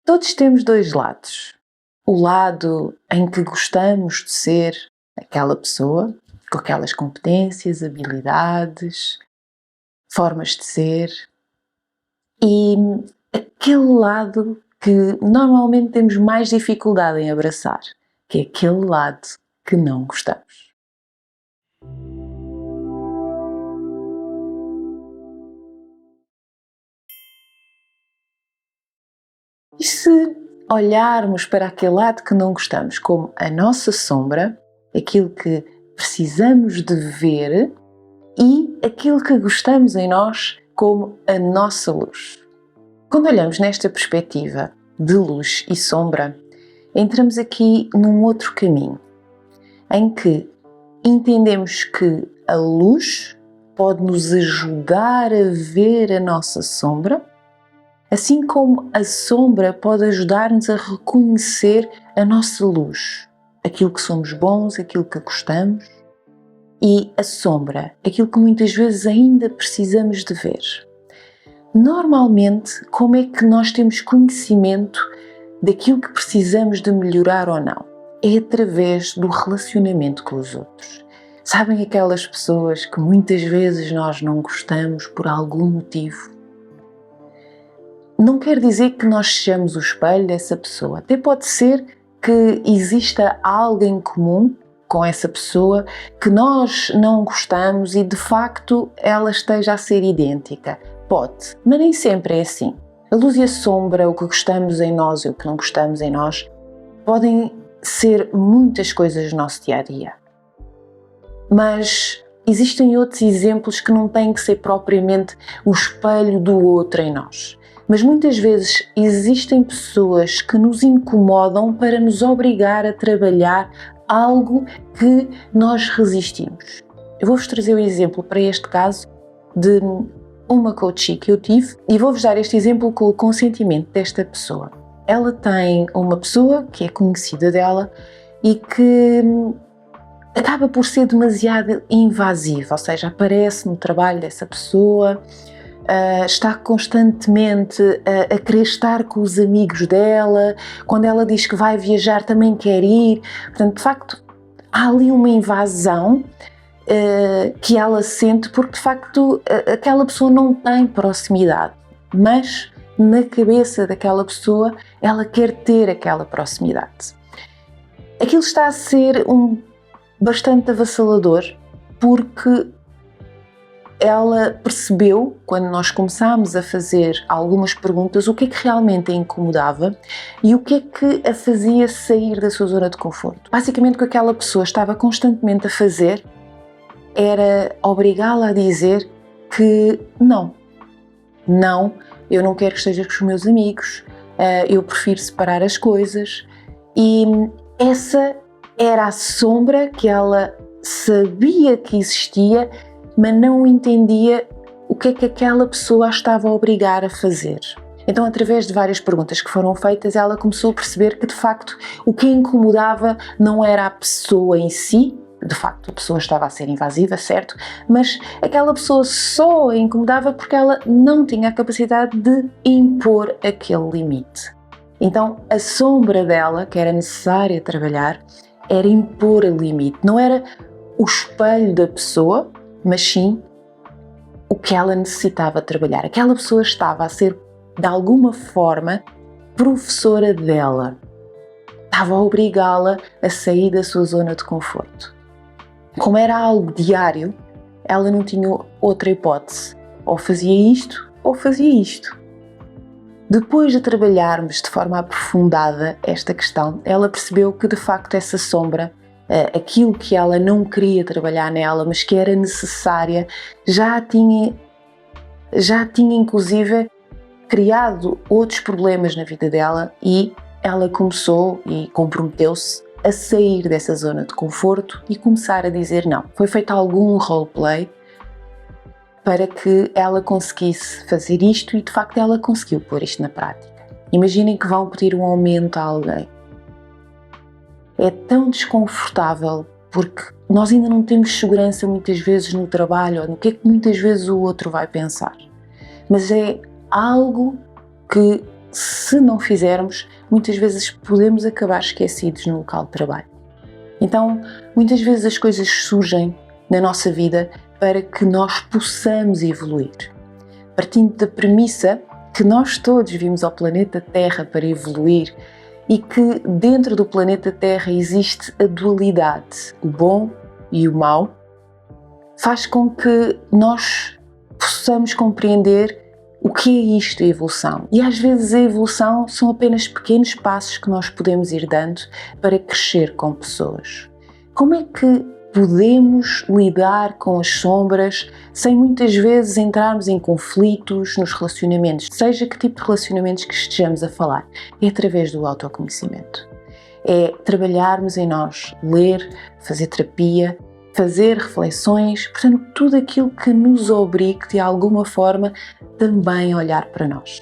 Todos temos dois lados. O lado em que gostamos de ser aquela pessoa, com aquelas competências, habilidades, formas de ser, e aquele lado que normalmente temos mais dificuldade em abraçar, que é aquele lado que não gostamos. E se olharmos para aquele lado que não gostamos como a nossa sombra, aquilo que precisamos de ver, e aquilo que gostamos em nós como a nossa luz? Quando olhamos nesta perspectiva de luz e sombra, entramos aqui num outro caminho, em que entendemos que a luz pode nos ajudar a ver a nossa sombra, assim como a sombra pode ajudar-nos a reconhecer a nossa luz, aquilo que somos bons, aquilo que gostamos, e a sombra, aquilo que muitas vezes ainda precisamos de ver. Normalmente, como é que nós temos conhecimento daquilo que precisamos de melhorar ou não? É através do relacionamento com os outros. Sabem aquelas pessoas que muitas vezes nós não gostamos por algum motivo? Não quer dizer que nós sejamos o espelho dessa pessoa. Até pode ser que exista algo em comum com essa pessoa que nós não gostamos e de facto ela esteja a ser idêntica. Pode, mas nem sempre é assim. A luz e a sombra, o que gostamos em nós e o que não gostamos em nós, podem ser muitas coisas no nosso dia-a-dia. Mas existem outros exemplos que não têm que ser propriamente o espelho do outro em nós. Mas muitas vezes existem pessoas que nos incomodam para nos obrigar a trabalhar algo que nós resistimos. Eu vou-vos trazer o exemplo para este caso de uma coachee que eu tive e vou-vos dar este exemplo com o consentimento desta pessoa. Ela tem uma pessoa que é conhecida dela e que acaba por ser demasiado invasiva, ou seja, aparece no trabalho dessa pessoa, está constantemente a querer estar com os amigos dela, quando ela diz que vai viajar também quer ir, portanto, de facto, há ali uma invasão que ela sente porque, de facto, aquela pessoa não tem proximidade, mas na cabeça daquela pessoa ela quer ter aquela proximidade. Aquilo está a ser bastante avassalador porque ela percebeu, quando nós começámos a fazer algumas perguntas, o que é que realmente a incomodava e o que é que a fazia sair da sua zona de conforto. Basicamente, o que aquela pessoa estava constantemente a fazer era obrigá-la a dizer que não, eu não quero que estejas com os meus amigos, eu prefiro separar as coisas, e essa era a sombra que ela sabia que existia, mas não entendia o que é que aquela pessoa a estava a obrigar a fazer. Então, através de várias perguntas que foram feitas, ela começou a perceber que, de facto, o que a incomodava não era a pessoa em si, de facto a pessoa estava a ser invasiva, certo? Mas aquela pessoa só a incomodava porque ela não tinha a capacidade de impor aquele limite. Então, a sombra dela, que era necessária trabalhar, era impor o limite. Não era o espelho da pessoa, mas sim o que ela necessitava trabalhar. Aquela pessoa estava a ser, de alguma forma, professora dela. Estava a obrigá-la a sair da sua zona de conforto. Como era algo diário, ela não tinha outra hipótese. Ou fazia isto, ou fazia isto. Depois de trabalharmos de forma aprofundada esta questão, ela percebeu que, de facto, essa sombra, aquilo que ela não queria trabalhar nela, mas que era necessária, já tinha inclusive criado outros problemas na vida dela, e ela começou e comprometeu-se a sair dessa zona de conforto e começar a dizer não. Foi feito algum roleplay para que ela conseguisse fazer isto e, de facto, ela conseguiu pôr isto na prática. Imaginem que vão pedir um aumento a alguém. É tão desconfortável porque nós ainda não temos segurança muitas vezes no trabalho ou no que é que muitas vezes o outro vai pensar. Mas é algo que se não fizermos, muitas vezes podemos acabar esquecidos no local de trabalho. Então, muitas vezes as coisas surgem na nossa vida para que nós possamos evoluir. Partindo da premissa que nós todos vimos ao planeta Terra para evoluir e que dentro do planeta Terra existe a dualidade, o bom e o mau, faz com que nós possamos compreender o que é isto, a evolução. E às vezes a evolução são apenas pequenos passos que nós podemos ir dando para crescer com pessoas. Como é que podemos lidar com as sombras sem muitas vezes entrarmos em conflitos nos relacionamentos, seja que tipo de relacionamentos que estejamos a falar? É através do autoconhecimento. É trabalharmos em nós, ler, fazer terapia, fazer reflexões, portanto, tudo aquilo que nos obrigue de alguma forma também a olhar para nós.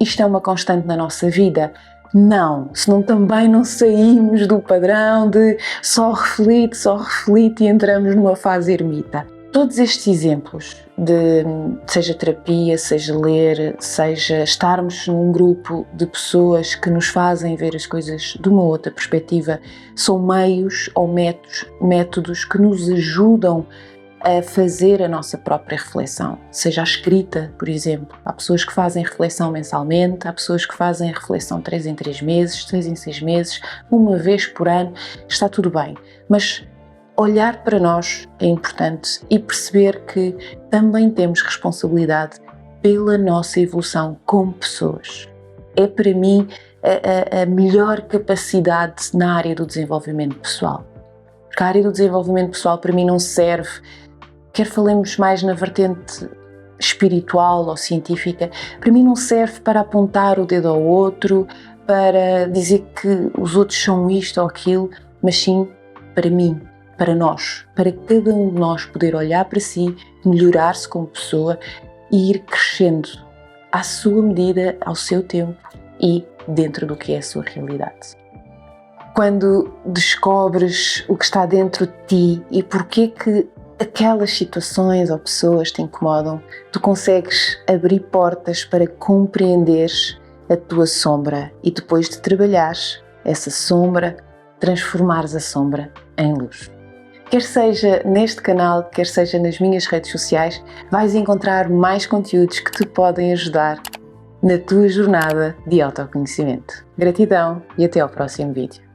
Isto é uma constante na nossa vida? Não, senão também não saímos do padrão de só reflite e entramos numa fase ermita. Todos estes exemplos de seja terapia, seja ler, seja estarmos num grupo de pessoas que nos fazem ver as coisas de uma outra perspectiva, são meios ou métodos que nos ajudam a fazer a nossa própria reflexão, seja a escrita, por exemplo. Há pessoas que fazem reflexão mensalmente, há pessoas que fazem a reflexão 3 em 3 meses, 6 em 6 meses, uma vez por ano, está tudo bem, mas olhar para nós é importante e perceber que também temos responsabilidade pela nossa evolução como pessoas. É para mim a melhor capacidade na área do desenvolvimento pessoal. Porque a área do desenvolvimento pessoal para mim não serve, quer falemos mais na vertente espiritual ou científica, para mim não serve para apontar o dedo ao outro, para dizer que os outros são isto ou aquilo, mas sim para mim, para nós, para cada um de nós poder olhar para si, melhorar-se como pessoa e ir crescendo à sua medida, ao seu tempo e dentro do que é a sua realidade. Quando descobres o que está dentro de ti e porquê que aquelas situações ou pessoas te incomodam, tu consegues abrir portas para compreenderes a tua sombra e depois de trabalhares essa sombra, transformares a sombra em luz. Quer seja neste canal, quer seja nas minhas redes sociais, vais encontrar mais conteúdos que te podem ajudar na tua jornada de autoconhecimento. Gratidão e até ao próximo vídeo.